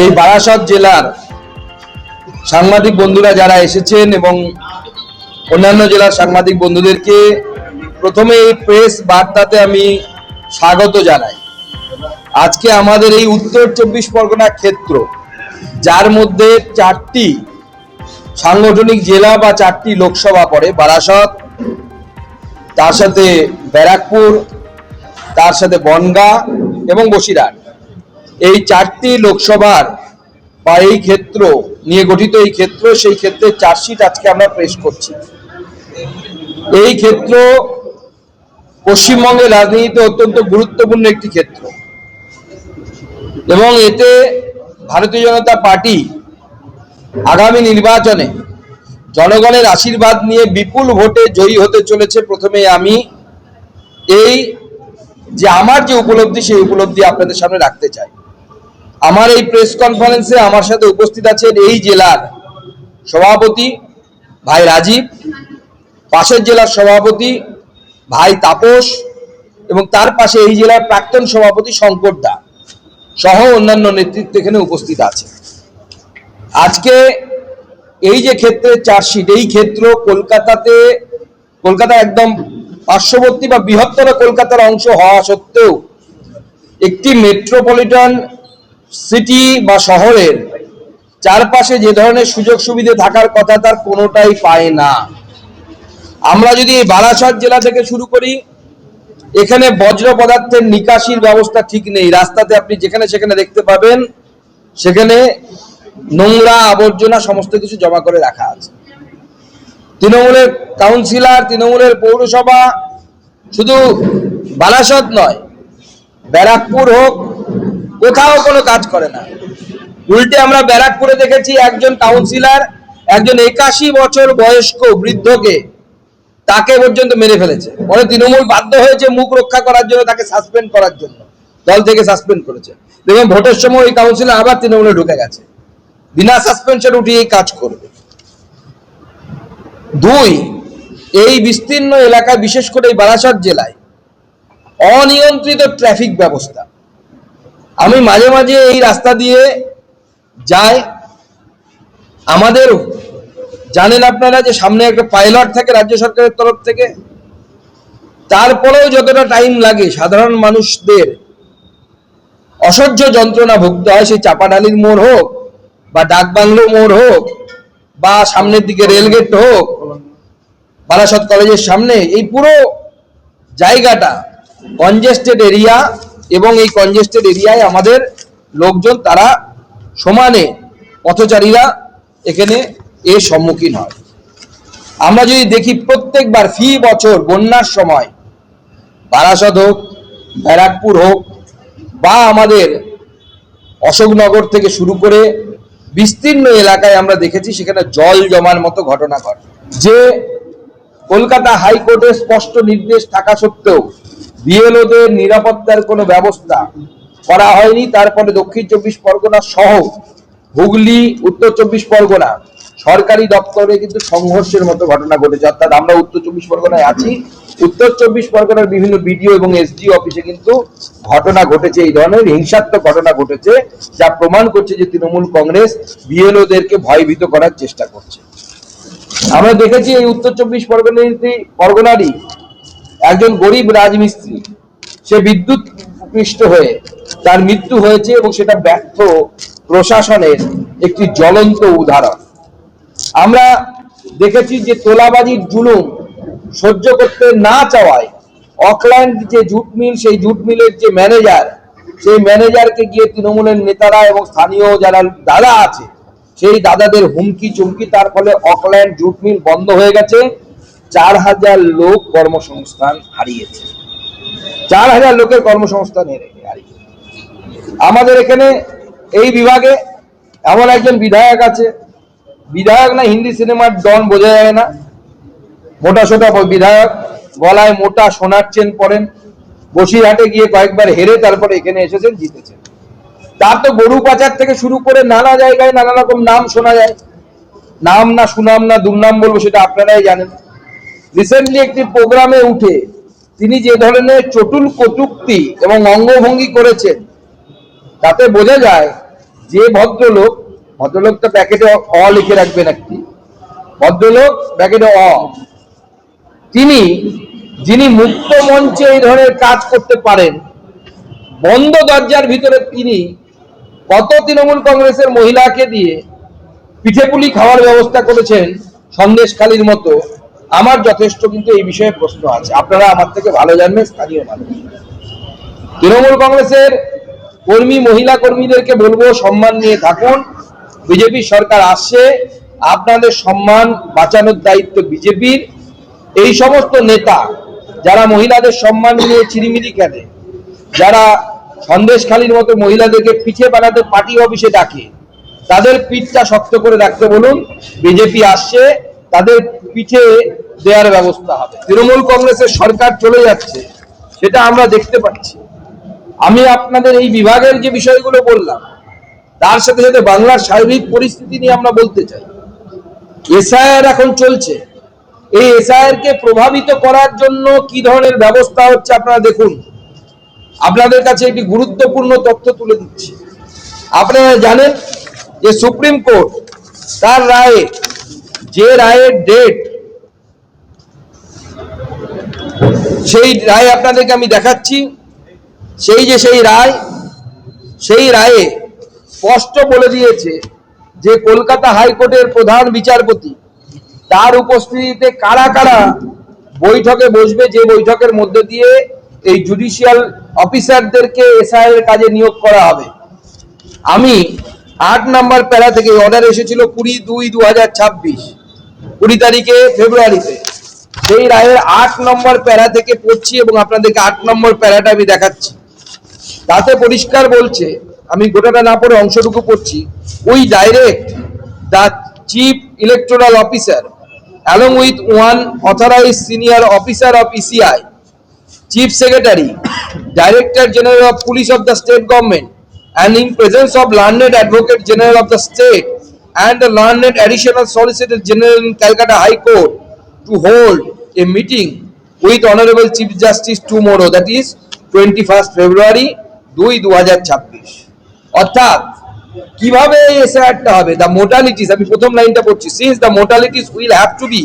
এই বারাসত জেলার সাংবাদিক বন্ধুরা যারা এসেছেন এবং অন্যান্য জেলার সাংবাদিক বন্ধুদেরকে প্রথমে এই প্রেস বার্তাতে আমি স্বাগত জানাই। আজকে আমাদের এই উত্তর 24 পরগনা ক্ষেত্র, যার মধ্যে 4টি সাংগঠনিক জেলা বা 4টি লোকসভা পড়ে, বারাসত, তার সাথে ব্যারাকপুর, তার সাথে বনগাঁ এবং বসিরহাট, এই 4টি লোকসভার বা এই ক্ষেত্র নিয়ে গঠিত এই ক্ষেত্র, সেই ক্ষেত্রে চার্জশিট আজকে আমরা পেশ করছি। এই ক্ষেত্র পশ্চিমবঙ্গের রাজনীতিতে অত্যন্ত গুরুত্বপূর্ণ একটি ক্ষেত্র এবং এতে ভারতীয় জনতা পার্টি আগামী নির্বাচনে জনগণের আশীর্বাদ নিয়ে বিপুল ভোটে জয়ী হতে চলেছে। প্রথমে আমি আমার যে উপলব্ধি, সেই উপলব্ধি আপনাদের সামনে রাখতে চাই। আমার এই প্রেস কনফারেন্সে আমার সাথে উপস্থিত আছেন এই জেলার সভাপতি ভাই রাজীব, পাশের জেলার সভাপতি ভাই তাপস এবং তার পাশে এই জেলার প্রাক্তন সভাপতি শঙ্কর দা সহ অন্যান্য নেতৃত্ব এখানে উপস্থিত আছে। আজকে এই যে ক্ষেত্রের চার্জশিট, এই ক্ষেত্র কলকাতা একদম পার্শ্ববর্তী বা বৃহত্তর কলকাতার অংশ হওয়া সত্ত্বেও একটি মেট্রোপলিটন সিটি বা শহরের চারপাশে যে ধরনের সুযোগ সুবিধা থাকার কথা তার কোনোটাই পায় না। আমরা যদি এই বারাসত জেলা থেকে শুরু করি, এখানে বজ্র পদার্থের নিকাশির ব্যবস্থা ঠিক নেই। রাস্তাতে আপনি যেখানে সেখানে দেখতে পাবেন, সেখানে নোংরা আবর্জনা সমস্ত কিছু জমা করে রাখা আছে। তৃণমূলের কাউন্সিলর, তৃণমূলের পৌরসভা শুধু বারাসত নয়, ব্যারাকপুর হোক, কোথাও কোনো কাজ করে না। উল্টে আমরা ব্যারাকপুরে দেখেছি একজন কাউন্সিলর একজন 81 বছর বয়স্ক বৃদ্ধকে তাকে পর্যন্ত মেরে ফেলেছে। পরে তৃণমূল বাধ্য হয়েছে মুখ রক্ষা করার জন্য তাকে সাসপেন্ড করার জন্য, দল থেকে সাসপেন্ড করেছে। দেখবেন ভোটের সময় ওই কাউন্সিলর আবার তৃণমূলে ঢুকে গেছে, বিনা সাসপেনশন উঠিয়ে কাজ করবে। 2, এই বিস্তীর্ণ এলাকায়, বিশেষ করে এই বারাসত জেলায় অনিয়ন্ত্রিত ট্রাফিক ব্যবস্থা। আমি মাঝে মাঝে এই রাস্তা দিয়ে যাই। আমাদের জানেন আপনারা যে সামনে একটা পাইলট থাকে রাজ্য সরকারের তরফ থেকে, তারপরেও যতটা টাইম লাগে সাধারণ মানুষদের অসহ্য যন্ত্রণা ভুগতে হয়। সেই চাপাডালির মোড় হোক বা ডাকবাংলো মোড় হোক বা সামনের দিকে রেলগেট হোক, বারাসত কলেজের সামনে, এই পুরো জায়গাটা কনজেস্টেড এরিয়া এবং এই কনজেস্টেড এরিয়ায় আমাদের লোকজন, তারা সমানে পথচারীরা এখানে এর সম্মুখীন হয়। আমরা যদি দেখি প্রত্যেকবার ফি বছর বন্যার সময় বারাসত হোক, ব্যারাকপুর হোক বা আমাদের অশোকনগর থেকে শুরু করে বিস্তীর্ণ এলাকায় আমরা দেখেছি সেখানে জল জমার মতো ঘটনা ঘটে। যে কলকাতা হাইকোর্টের স্পষ্ট নির্দেশ থাকা সত্ত্বেও বিএলওদের নিরাপত্তার কোনো ব্যবস্থা করা হয়নি। তারপরে দক্ষিণ 24 পরগনা সহ হুগলি, উত্তর 24 পরগনা সরকারি দপ্তরে কিন্তু সংঘর্ষের মতো ঘটনা ঘটেছে। অর্থাৎ আমরা উত্তর 24 পরগনায় আছি, উত্তর 24 পরগনার বিভিন্ন বিডিও এবং এসডিও অফিসে কিন্তু ঘটনা ঘটেছে, এই ধরনের হিংসাত্মক ঘটনা ঘটেছে, যা প্রমাণ করছে যে তৃণমূল কংগ্রেস বিএলওদেরকে ভয়ভীত করার চেষ্টা করছে। আমরা দেখেছি এই উত্তর 24 পরগনারই একজন গরিব রাজমিস্ত্রি, সে বিদ্যুৎ পৃষ্ঠ হয়ে তার মৃত্যু হয়েছে এবং সেটা ব্যর্থ প্রশাসনের একটি জ্বলন্ত উদাহরণ। আমরা দেখেছি যে তোলাবাজির জুলুম সহ্য করতে না চাওয়ায় অকল্যান্ড যে জুট মিল, সেই জুট মিলের যে ম্যানেজার, সেই ম্যানেজারকে গিয়ে তৃণমূলের নেতারা এবং স্থানীয় যারা দাদা আছে সেই দাদাদের হুমকি চুমকি, তার ফলে অকল্যান্ড জুট মিল বন্ধ হয়ে গেছে। 4000 লোক কর্মসংস্থান হারিয়েছে, 4000 লোকের কর্মসংস্থান হারিয়েছে। আমাদের এখানে এই বিভাগে এমন একজন বিধায়ক আছে, বিধায়ক না হিন্দি সিনেমার ডন বোঝা যায় না, মোটা সোটা বিধায়ক, গলায় মোটা সোনার চেন পরেন, বসিরহাটে গিয়ে কয়েকবার হেরে তারপরে এখানে এসেছেন, জিতেছেন। তার তো গরু পাচার থেকে শুরু করে নানা জায়গায় নানা রকম নাম শোনা যায়। নাম না সুনাম না দুর্নাম বলবো সেটা আপনারাই জানেন। রিসেন্টলি একটি প্রোগ্রামে উঠে তিনি যে ধরনের চটুল কটূক্তি এবং অঙ্গভঙ্গি করেছেন, তাতে বোঝা যায় যে ভদ্রলোকটা প্যাকেটে অ লিখে রাখবেন একটি ভদ্রলোক প্যাকেটে অ, যিনি মুক্ত মঞ্চে এই ধরনের কাজ করতে পারেন, বন্ধ দরজার ভিতরে তিনি কত তৃণমূল কংগ্রেসের মহিলাকে দিয়ে পিঠেপুলি খাওয়ার ব্যবস্থা করেছেন সন্দেশখালীর মতো, আমার যথেষ্ট কিন্তু এই বিষয়ে প্রশ্ন আছে। আপনারা আমার থেকে ভালো জানবেন, স্থানীয় মানুষ। তৃণমূল কংগ্রেসের মহিলা কর্মীদেরকে বলবো, সম্মান নিয়ে থাকুন। বিজেপি সরকার আসছে, আপনাদের সম্মান বাঁচানোর দায়িত্ব বিজেপির। এই সমস্ত নেতা যারা মহিলাদের সম্মান নিয়ে চিরিমিরি খেলে, যারা সন্দেশখালীর মতো মহিলাদেরকে পিঠে বানাতে পার্টি অফিসে ডাকে, তাদের পিঠটা শক্ত করে রাখতে বলুন। বিজেপি আসছে, তাদের পিঠে দেওয়ার ব্যবস্থা হবে। তৃণমূল কংগ্রেসের সরকার চলে যাচ্ছে, সেটা আমরা দেখতে পাচ্ছি। আমি আপনাদের এই বিভাগের যে বিষয়গুলো বললাম, তার সাথে সাথে বাংলার সার্বিক পরিস্থিতি নিয়ে আমরা বলতে চাই। এসআইআর এখন চলছে, এই এসআইআর কে প্রভাবিত করার জন্য কি ধরনের ব্যবস্থা হচ্ছে আপনারা দেখুন। আপনাদের কাছে একটি গুরুত্বপূর্ণ তথ্য তুলে দিচ্ছি। আপনারা জানেন যে সুপ্রিম কোর্ট তার রায়ে, যে রায়ের ডেট, সেই রায় আপনাদেরকে আমি দেখাচ্ছি। সেই রায়ে স্পষ্ট বলে দিয়েছে যে কলকাতা হাইকোর্টের প্রধান বিচারপতি, তার উপস্থিতিতে কারা কারা বৈঠকে বসবে, যে বৈঠকের মধ্যে দিয়ে এই জুডিশিয়াল অফিসারদেরকে এসআইআর কাজে নিয়োগ করা হবে। আমি 8 নম্বর প্যারা থেকে অর্ডার এসেছিল 20/2/2026, 20 তারিখে ফেব্রুয়ারিতে। সেই রায়ের 8 নম্বর প্যারা থেকে পড়ছি এবং আপনাদেরকে 8 নম্বর প্যারাটা আমি দেখাচ্ছি। তাতে পরিষ্কার বলছে, আমি গোটাটা না পড়ে অংশটুকু পড়ছি। We direct the chief electoral officer along with one authorized senior officer of ECI, Chief Secretary, Director General of Police of the State Government, and in presence of Learned Advocate General of the State and the Learned Additional Solicitor General in Calcutta High Court, to hold a meeting with Honorable Chief Justice tomorrow, that is 21st February 2026। অর্থাৎ কিভাবে এসআইআরটা হবে, the modalities, আমি প্রথম লাইনটা পড়ছি, since the modalities will have to be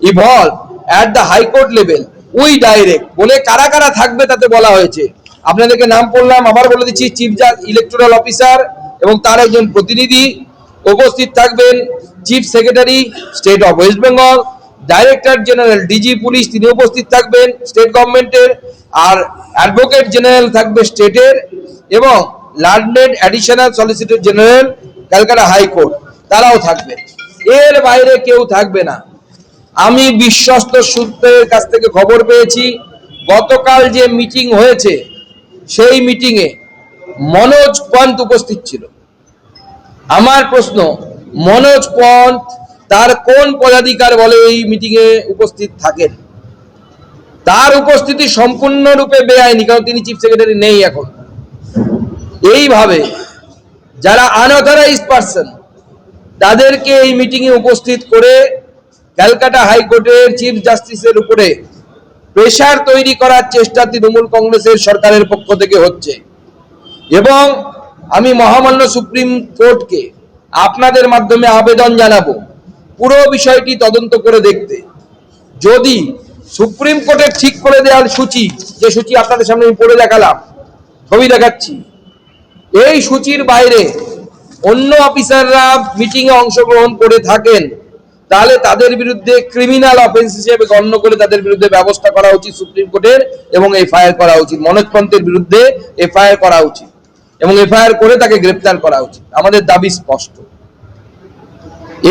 evolve at the high court level, we direct বলে কারা কারা থাকবে তাতে বলা হয়েছে। আপনাদেরকে নাম পড়লাম, আবার বলে দিচ্ছি। চিফ ইলেকটোরাল অফিসার এবং তার একজন প্রতিনিধি উপস্থিত থাকবেন, chief secretary state of West Bengal, director general DG police তিনি উপস্থিত থাকবেন স্টেট গভর্নমেন্টের, আর অ্যাডভোকেট জেনারেল থাকবে স্টেটের, এবং learned additional solicitor general Calcutta high court তারাও থাকবে। এর বাইরে কেউ থাকবে না। আমি বিশ্বস্ত সূত্রের কাছ থেকে খবর পেয়েছি, গতকাল যে মিটিং হয়েছে সেই মিটিংয়ে মনোজ পন্থ উপস্থিত ছিল। আমার প্রশ্ন, মনোজ পন্থ তার কোন পদাধিকার বলে এই মিটিংয়ে উপস্থিত থাকেন? তার উপস্থিতি সম্পূর্ণরূপে বেআইনি, কারণ তিনি চিফ সেক্রেটারি নেই এখন। এইভাবে যারা আনঅথরাইজড পারসন, তাদেরকে এই মিটিংয়ে উপস্থিত করে ক্যালকাটা হাইকোর্টের চিফ জাস্টিসের উপরে প্রেসার তৈরি করার চেষ্টা তৃণমূল কংগ্রেসের সরকারের পক্ষ থেকে হচ্ছে। এবং আমি মহামান্য সুপ্রিম কোর্টকে আপনাদের মাধ্যমে আবেদন জানাবো পুরো বিষয়টি তদন্ত করে দেখতে। যদি সুপ্রিম কোর্টের ঠিক করে দেওয়ার সূচি, যে সূচি আপনাদের সামনে আমি পড়ে দেখালাম, ছবি দেখাচ্ছি, এই সূচির বাইরে অন্য অফিসাররা মিটিংয়ে অংশগ্রহণ করে থাকেন, তাহলে তাদের বিরুদ্ধে ক্রিমিনাল অফেন্স হিসেবে গণ্য করে তাদের বিরুদ্ধে ব্যবস্থা করা উচিত সুপ্রিম কোর্টের, এবং এফআইআর করা উচিত। মনোজ পন্থের বিরুদ্ধে এফআইআর করা উচিত এবং এফআইআর করে তাকে গ্রেপ্তার করা উচিত। আমাদের দাবি স্পষ্ট।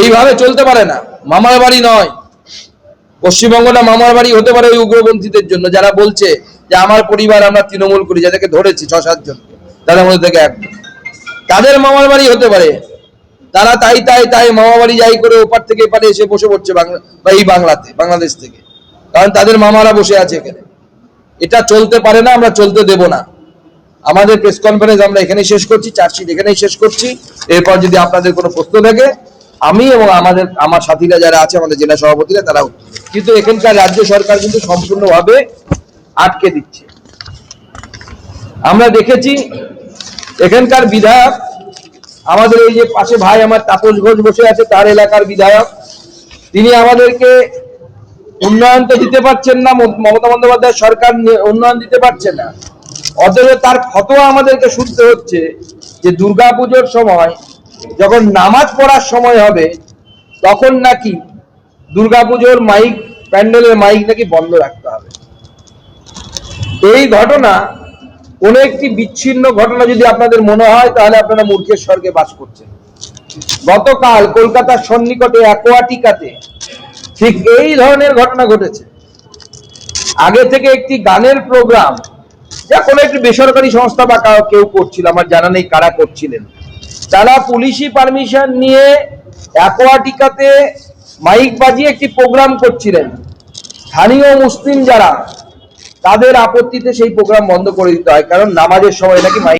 এইভাবে চলতে পারে না। মামার বাড়ি নয়, পশ্চিমবঙ্গটা মামার বাড়ি হতে পারে ওই উগ্রপন্থীদের জন্য, যারা বলছে যে আমার পরিবার আমরা তৃণমূল করি, যাদেরকে ধরেছি 6-7 জন, তাদের মধ্যে থেকে একজন, তাদের মামার বাড়ি হতে পারে। তারা তাই মামা বাড়ি যাই করে ওপার থেকে এপারে এসে বসে পড়ছে এই বাংলাদেশ থেকে, কারণ তাদের মামারা বসে আছে এখানে। এটা চলতে পারে না, আমরা চলতে দেব না। আমাদের প্রেস কনফারেন্স আমরা এখানেই শেষ করছি, চার্জশিট এখানেই শেষ করছি। এরপর যদি আপনাদের কোনো প্রশ্ন থাকে, আমি এবং আমার সাথীরা যারা আছে, আমাদের জেলা সভাপতিরা, তারাও। কিন্তু এখানকার রাজ্য সরকার কিন্তু সম্পূর্ণভাবে আটকে দিচ্ছে। আমরা দেখেছি এখানকার বিধায়ক, আমাদের এই যে পাশে ভাই আমার তাপস ঘোষ বসে আছে, তার এলাকার বিধায়ক, তিনি আমাদেরকে উন্নয়ন তো দিতে পারছেন না, মমতা বন্দ্যোপাধ্যায় সরকার উন্নয়ন দিতে পারছে না, অথচ তার ফতোয়া আমাদেরকে শুনতে হচ্ছে যে দুর্গাপুজোর সময় যখন নামাজ পড়ার সময় হবে তখন নাকি দুর্গাপুজোর মাইক, প্যান্ডেলের মাইক নাকি বন্ধ রাখতে হবে। এই ঘটনা কোন একটি বিচ্ছিন্ন ঘটনা যদি আপনাদের মনে হয় তাহলে আপনারা মূর্খের স্বর্গে বাস করছেন। গতকাল কলকাতার সন্নিকটে অ্যাকোয়াটিকাতে ঠিক এই ধরনের ঘটনা ঘটেছে। আগে থেকে একটি গানের প্রোগ্রাম, যা কোনো একটি বেসরকারি সংস্থা বা কেউ করছিল, আমার জানা নেই কারা করছিলেন, তারা পুলিশি পারমিশন নিয়ে অ্যাকোয়াটিকাতে মাইক বাজিয়ে একটি প্রোগ্রাম করছিলেন। স্থানীয় মুসলিম যারা, তাদের আপত্তিতে সেই প্রোগ্রাম বন্ধ করে দিতে হয়, কারণ নামাজের সময় নাকি মাইক